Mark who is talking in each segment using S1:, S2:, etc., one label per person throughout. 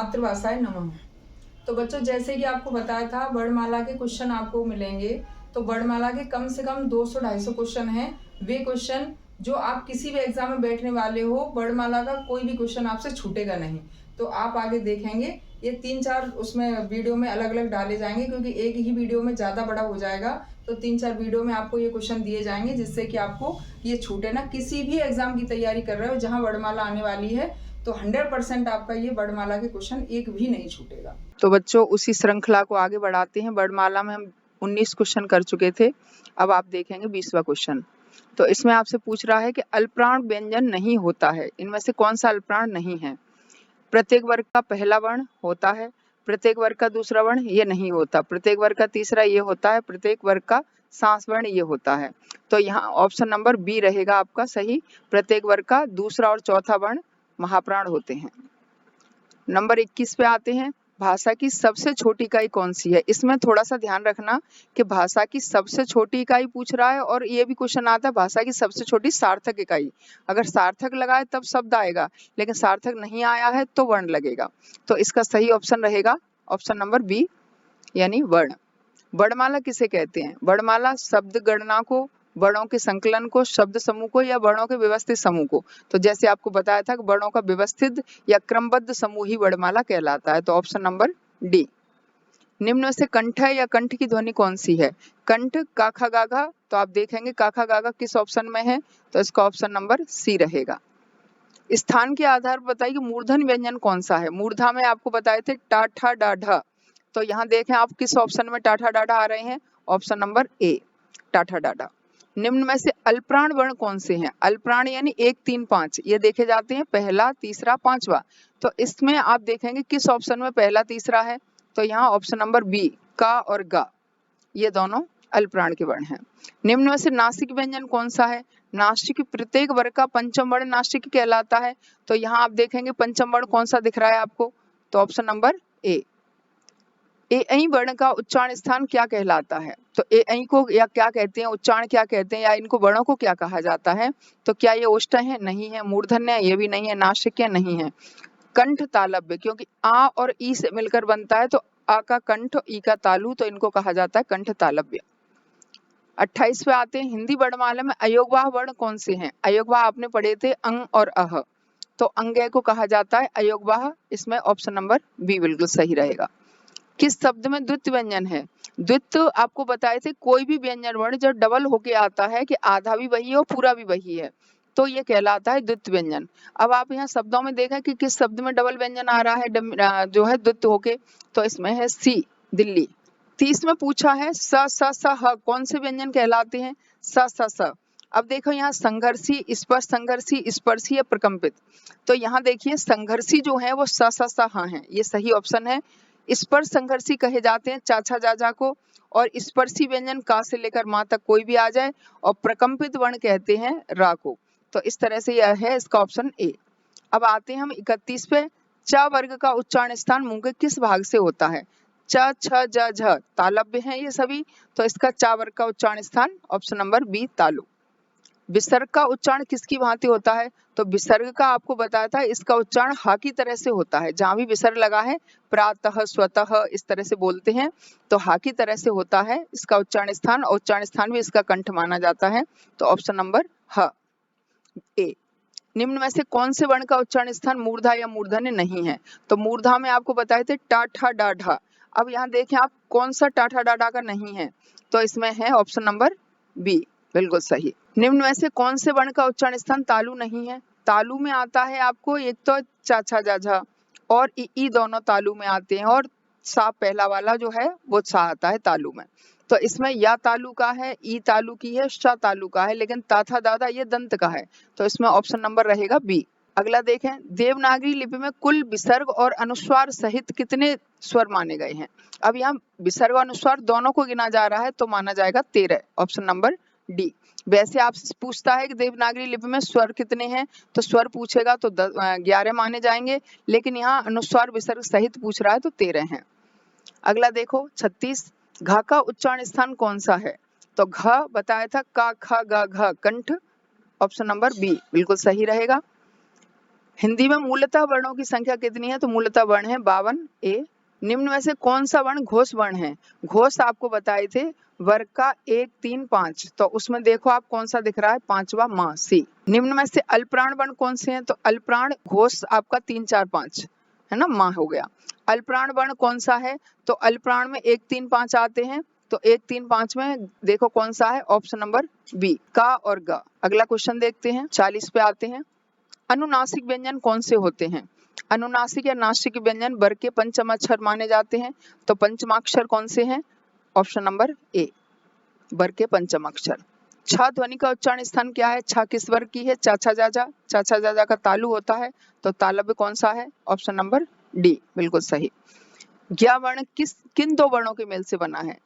S1: मातृभाषाय नमः। तो बच्चों, जैसे कि आपको बताया था, वर्णमाला के क्वेश्चन आपको मिलेंगे। तो वर्णमाला के कम से कम 200-250 क्वेश्चन हैं। वे क्वेश्चन जो आप किसी भी एग्जाम में बैठने वाले हो, वर्णमाला का कोई भी क्वेश्चन आपसे छूटेगा नहीं। तो आप आगे देखेंगे, ये 3-4 उसमें वीडियो में अलग अलग डाले जाएंगे, क्योंकि एक ही वीडियो में ज़्यादा बड़ा हो जाएगा। तो 3-4 वीडियो में आपको ये क्वेश्चन दिए जाएंगे, जिससे कि आपको ये छूटे ना। किसी भी एग्जाम की तैयारी कर रहे हो जहाँ वर्णमाला आने वाली है, तो 100% आपका ये वर्णमाला के क्वेश्चन एक भी नहीं छूटेगा।
S2: तो बच्चों, उसी श्रृंखला को आगे बढ़ाते हैं। वर्णमाला में हम 19 क्वेश्चन कर चुके थे। अब आप देखेंगे 20वां क्वेश्चन। तो इसमें आपसे पूछ रहा है कि अल्पप्राण व्यंजन नहीं होता है, इनमें से कौन सा अल्पप्राण नहीं है। प्रत्येक वर्ग का पहला वर्ण होता है, प्रत्येक वर्ग का दूसरा वर्ण ये नहीं होता, प्रत्येक वर्ग का तीसरा ये होता है, प्रत्येक वर्ग का सांस वर्ण ये होता है। तो यहाँ ऑप्शन नंबर बी रहेगा आपका सही। प्रत्येक वर्ग का दूसरा और चौथा वर्ण महाप्राण होते हैं। नंबर 21 पे आते हैं। भाषा की सबसे छोटी इकाई कौन सी है। इसमें थोड़ा सा ध्यान रखना कि भाषा की सबसे छोटी इकाई पूछ रहा है, और ये भी क्वेश्चन आता है भाषा की सबसे छोटी सार्थक इकाई। अगर सार्थक लगाए तब शब्द आएगा, लेकिन सार्थक नहीं आया है तो वर्ण लगेगा। तो इसका सही ऑप्शन रहेगा ऑप्शन नंबर बी, यानी वर्ण। वर्णमाला किसे कहते हैं। वर्णमाला शब्द गणना को, वर्णों के संकलन को, शब्द समूह को, या वर्णों के व्यवस्थित समूह को। तो जैसे आपको बताया था कि वर्णों का व्यवस्थित या क्रमबद्ध समूह ही वर्णमाला कहलाता है। तो ऑप्शन नंबर डी। निम्न में से कंठ है या कंठ की ध्वनि कौन सी है। कंठ काखा गाघा। तो आप देखेंगे काखा गाघा किस ऑप्शन में है, तो इसका ऑप्शन नंबर सी रहेगा। स्थान के आधार पर बताइए कि मूर्धन व्यंजन कौन सा है। मूर्धा में आपको बताए थे टा ठा डा ढा। तो यहाँ देखें आप किस ऑप्शन में टाठा डाटा आ रहे हैं, ऑप्शन नंबर ए, टाठा डाटा। निम्न में से अल्पप्राण वर्ण कौन से हैं। अल्पप्राण यानी 1, 3, 5 ये देखे जाते हैं, पहला, तीसरा, पांचवा। तो इसमें आप देखेंगे किस ऑप्शन में पहला तीसरा है, तो यहाँ ऑप्शन नंबर बी, का और गा, ये दोनों अल्पप्राण के वर्ण हैं। निम्न में से नासिक व्यंजन कौन सा है। नासिक प्रत्येक वर्ग का पंचम वर्ण नासिक कहलाता है। तो यहाँ आप देखेंगे पंचम वर्ण कौन सा दिख रहा है आपको, तो ऑप्शन नंबर ए। ऐ वर्ण का उच्चारण स्थान क्या कहलाता है। तो ऐ को या क्या कहते हैं, उच्चारण क्या कहते हैं, या इनको वर्णों को क्या कहा जाता है। तो क्या ये ओष्ठ है, नहीं है। मूर्धन्य है, ये भी नहीं है। नासिक है, नहीं है। कंठ तालव्य, क्योंकि आ और ई से मिलकर बनता है, तो आ का कंठ, ई का तालु, तो इनको कहा जाता है कंठ तालव्य। 28 पे आते हैं। हिंदी वर्णमाला में अयोगवाह वर्ण कौन से हैं। अयोगवाह आपने पढ़े थे अंग और अह, तो अंगय को कहा जाता है अयोगवाह। इसमें ऑप्शन नंबर बी बिल्कुल सही रहेगा। किस शब्द में द्वित्व व्यंजन है। द्वित्व आपको बताए थे कोई भी व्यंजन वर्ण जब डबल होके आता है कि आधा भी वही है और पूरा भी वही है, तो ये कहलाता है द्वित्व व्यंजन। अब आप यहाँ शब्दों में देखें कि किस शब्द में डबल व्यंजन आ रहा है जो है द्वित्व होके, तो इसमें है सी, दिल्ली। 30 में पूछा है स स स ह कौन से व्यंजन कहलाते हैं। स स स। अब देखो यहाँ संघर्षी, स्पर्श संघर्षी, स्पर्शी या प्रकंपित। तो यहाँ देखिए संघर्षी जो है वो स स स ह है, ये सही ऑप्शन है। स्पर्श संघर्षी कहे जाते हैं चाचा जाजा को, और स्पर्शी व्यंजन का से लेकर मां तक कोई भी आ जाए, और प्रकंपित वर्ण कहते हैं रा को। तो इस तरह से यह है इसका ऑप्शन ए। अब आते हैं हम 31 पे। च वर्ग का उच्चारण स्थान मुंह के किस भाग से होता है। च छ ज झ तालव्य हैं ये सभी, तो इसका च वर्ग का उच्चारण स्थान ऑप्शन नंबर बी, तालु। विसर्ग का उच्चारण किसकी भांति होता है। तो विसर्ग का आपको बताया था इसका उच्चारण हा की तरह से होता है। जहां भी विसर्ग लगा है, प्रातः, स्वतः, इस तरह से बोलते हैं, तो हा की तरह से होता है इसका उच्चारण स्थान, और उच्चारण स्थान भी इसका कंठ माना जाता है। तो ऑप्शन नंबर ह, ए। निम्न में से कौन से वर्ण का उच्चारण स्थान मूर्धा या मूर्धन्य नहीं है। तो मूर्धा में आपको बताए थे टा ठा डा ढा। अब यहाँ देखें आप कौन सा टा ठा डा ढा का नहीं है, तो इसमें है ऑप्शन नंबर बी, बिल्कुल सही। निम्न में से कौन से वर्ण का उच्चारण स्थान तालु नहीं है। तालु में आता है आपको एक तो चाचा जाझा और ई दोनों तालु में आते हैं, और सा पहला वाला जो है वो सा आता है तालु में। तो इसमें या तालु का है, ई तालु की है, श तालु का है, लेकिन ताथा दादा ये दंत का है। तो इसमें ऑप्शन नंबर रहेगा बी। अगला देखें, देवनागरी लिपि में कुल विसर्ग और अनुस्वार सहित कितने स्वर माने गए हैं। अब यहाँ विसर्ग और अनुस्वार दोनों को गिना जा रहा है, तो माना जाएगा 13, ऑप्शन नंबर डी। वैसे आपसे पूछता है कि देवनागरी लिपि में स्वर कितने हैं, तो स्वर पूछेगा तो 11 माने जाएंगे, लेकिन यहाँ अनुस्वार विसर्ग सहित पूछ रहा है तो 13 हैं। अगला देखो 36, घ का उच्चारण स्थान कौन सा है। तो घ बताया था का ख ग घ कंठ, ऑप्शन नंबर बी बिल्कुल सही रहेगा। हिंदी में मूलतः वर्णों की संख्या कितनी है? तो मूलतः वर्ण है 52 ए। निम्न में से कौन सा वर्ण घोष वर्ण है? घोष आपको बताए थे वर्ग का 1, 3, 5, तो उसमें देखो आप कौन सा दिख रहा है? 5वां मां सी। निम्न में से अल्पप्राण वर्ण कौन से हैं? तो अल्पप्राण घोष आपका 3, 4, 5 है ना, मां हो गया। अल्पप्राण वर्ण कौन सा है? तो अल्पप्राण में 1, 3, 5 आते हैं, तो 1, 3, 5 में देखो कौन सा है? ऑप्शन नंबर बी, का और ग। अगला क्वेश्चन देखते हैं, 40 पे आते हैं। अनुनासिक व्यंजन कौन से होते हैं? अनुनासिक या नासिक व्यंजन वर्ग के पंचम अक्षर माने जाते हैं, तो पंचमाक्षर कौन से हैं? ऑप्शन नंबर ए, वर्ग के पंचम अक्षर। छ ध्वनि का उच्चारण स्थान क्या है? छ किस वर्ग की है? चाचा जाजा, चाचा जाजा का तालु होता है, तो तालव्य कौन सा है? ऑप्शन नंबर डी, बिल्कुल सही। ज्ञा वर्ण किन दो वर्णों के मेल से बना है?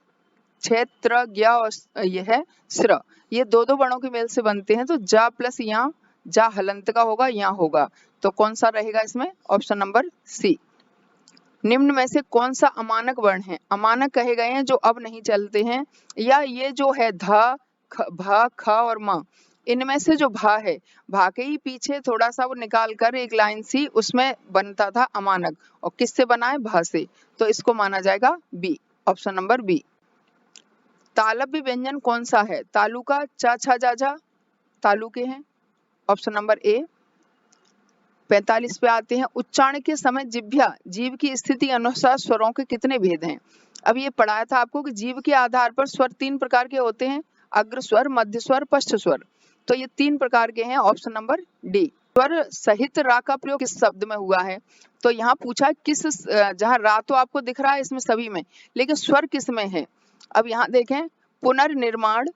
S2: क्षेत्र ज्ञा और यह है स्र, ये दो वर्णों के मेल से बनते हैं, तो जा प्लस या, जा हलंत का होगा, या होगा, तो कौन सा रहेगा इसमें? Option number C. निम्न में से कौन सा अमानक वर्ण है? अमानक कहे गए हैं जो अब नहीं चलते हैं, या ये जो है ध, भ, ख और म, इनमें से जो भा है, भा के ही पीछे थोड़ा सा वो निकाल कर एक लाइन सी उसमें बनता था अमानक, और किससे बना है? भा से, तो इसको माना जाएगा बी, ऑप्शन नंबर बी। तालव्य व्यंजन कौन सा है? तालु का चा छा जा जा तालु के हैं, ऑप्शन नंबर ए। 45 पे आते हैं। उच्चारण के समय जिह्वा जीव की स्थिति अनुसार स्वरों के कितने भेद हैं? अब ये पढ़ाया था आपको कि जीव के आधार पर स्वर 3 प्रकार के होते हैं, अग्र स्वर, मध्य स्वर, पश्च स्वर, तो ये 3 प्रकार के हैं, ऑप्शन नंबर डी। स्वर सहित रा का प्रयोग किस शब्द में हुआ है? तो यहाँ पूछा किस, जहाँ रा तो आपको दिख रहा है इसमें सभी में, लेकिन स्वर किस में है? अब यहाँ देखें, पुनर्निर्माण,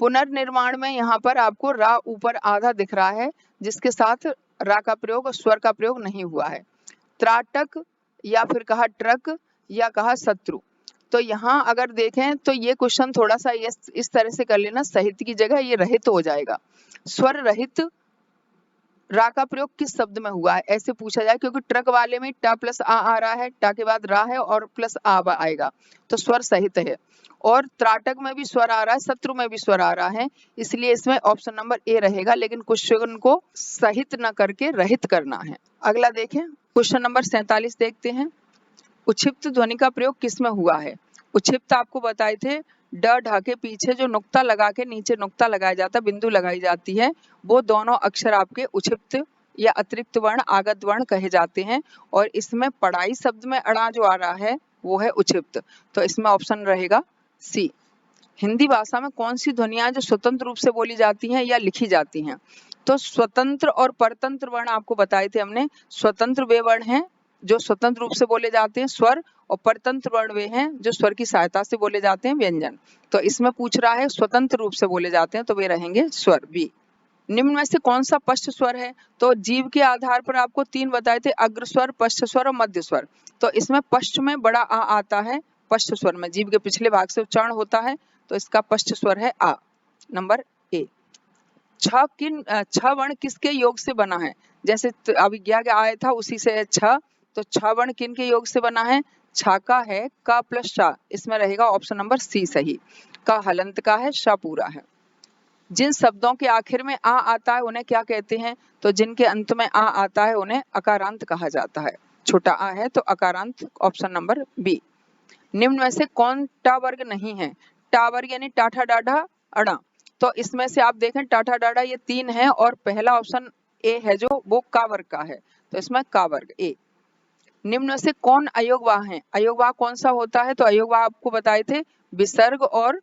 S2: पुनर्निर्माण में यहाँ पर आपको रा ऊपर आधा दिख रहा है, जिसके साथ रा का प्रयोग और स्वर का प्रयोग नहीं हुआ है। त्राटक या फिर कहा ट्रक या कहा शत्रु, तो यहाँ अगर देखें तो ये क्वेश्चन थोड़ा सा इस तरह से कर लेना, सहित की जगह ये रहित हो जाएगा। स्वर रहित रा का प्रयोग किस शब्द में हुआ है, ऐसे पूछा जाए, क्योंकि ट्रक वाले में टा प्लस आ रहा है, टा के बाद रा है और प्लस आ आएगा, तो स्वर सहित है। और त्राटक में भी स्वर आ रहा है, शत्रु में भी स्वर आ रहा है, इसलिए इसमें ऑप्शन नंबर ए रहेगा, लेकिन क्वेश्चन को सहित न करके रहित करना है। अगला देखें, क्वेश्चन नंबर 47 देखते हैं। उक्षिप्त ध्वनि का प्रयोग किसमें हुआ है? उक्षिप्त आपको बताए थे ड ढ के पीछे जो नुक्ता लगा के नीचे नुक्ता लगाया जाता है, बिंदु लगाई जाती है, वो दोनों अक्षर आपके उक्षिप्त या अतिरिक्त वर्ण, आगत वर्ण कहे जाते हैं, और इसमें पढ़ाई शब्द में अड़ा जो आ रहा है वो है उक्षिप्त, तो इसमें ऑप्शन रहेगा सी। हिंदी भाषा में कौन सी ध्वनियां जो स्वतंत्र रूप से बोली जाती हैं या लिखी जाती हैं? तो स्वतंत्र और परतंत्र वर्ण आपको बताए थे हमने। स्वतंत्र वे वर्ण हैं जो स्वतंत्र रूप से बोले जाते हैं स्वर, और परतंत्र वर्ण वे हैं जो स्वर की सहायता से बोले जाते हैं व्यंजन। तो इसमें पूछ रहा है स्वतंत्र रूप से बोले जाते हैं, तो वे रहेंगे स्वर बी। निम्न में से कौन सा पश्च स्वर है? तो जीव के आधार पर आपको 3 बताए थे, अग्र स्वर, पश्च स्वर और मध्य स्वर, तो इसमें पश्च में बड़ा आ आता है, पश्च स्वर में जीव के पिछले भाग से उच्चारण होता है, तो इसका पश्च स्वर है आ, नंबर ए। छ वर्ण किसके योग से बना है? जैसे अभिज्ञा के आया था उसी से है छ, तो छ वर्ण किन के योग से बना है? छा का है, का प्लस शा, इसमें रहेगा ऑप्शन नंबर सी सही। का हलंत का है, शा पूरा है। जिन शब्दों के आखिर में आ आता है उन्हें क्या कहते हैं? तो जिनके अंत में आ आता है उन्हें अकारांत कहा जाता है, छोटा आ है तो अकारांत, ऑप्शन नंबर बी। निम्न में से कौन टा वर्ग नहीं है? टा वर्ग यानी टाठा डाढ़ा अड़ा, तो इसमें से आप देखें टाठा डाढ़ा ये 3 है, और पहला ऑप्शन ए है जो वो का वर्ग का है, तो इसमें का वर्ग ए। निम्न में से कौन अयोगवाह है? अयोगवाह कौन सा होता है? तो अयोगवाह आपको बताए थे विसर्ग, और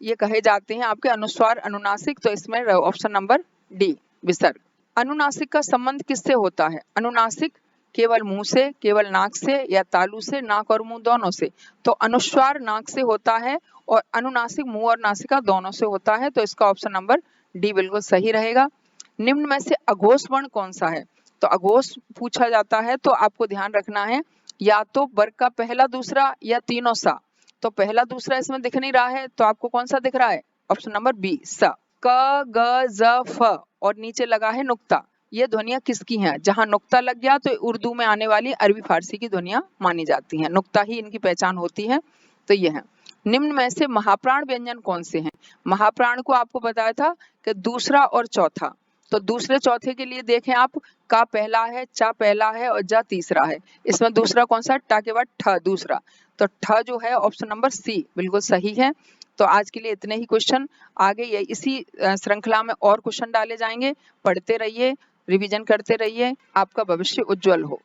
S2: ये कहे जाते हैं आपके अनुस्वार अनुनासिक, तो इसमें ऑप्शन नंबर डी विसर्ग। अनुनासिक का संबंध किससे होता है? अनुनासिक केवल मुंह से, केवल नाक से, या तालु से, नाक और मुंह दोनों से? तो अनुस्वार नाक से होता है और अनुनासिक मुंह और नासिका दोनों से होता है, तो इसका ऑप्शन नंबर डी बिल्कुल सही रहेगा। निम्न में से अघोष वर्ण कौन सा है? तो अघोष पूछा जाता है तो आपको ध्यान रखना है, या तो वर्ग का पहला दूसरा या तीनों सा, तो पहला दूसरा इसमें दिख नहीं रहा है, तो आपको कौन सा दिख रहा है? ऑप्शन नंबर बी स। क ग ज फ और नीचे लगा है नुक्ता, ये ध्वनियां किसकी हैं? जहां नुक्ता लग गया तो उर्दू में आने वाली अरबी फारसी की ध्वनियां मानी जाती हैं, नुक्ता ही इनकी पहचान होती है, तो ये है। निम्न में से महाप्राण व्यंजन कौन से हैं? महाप्राण को आपको बताया था कि दूसरा और चौथा, तो दूसरे चौथे के लिए देखें आप, का पहला है, चा पहला है और जा तीसरा है। इसमें दूसरा कौन सा, टा के बाद ठ दूसरा, तो ठ जो है ऑप्शन नंबर सी बिल्कुल सही है। तो आज के लिए इतने ही क्वेश्चन, आगे ये इसी श्रृंखला में और क्वेश्चन डाले जाएंगे। पढ़ते रहिए, रिवीजन करते रहिए, आपका भविष्य उज्जवल हो।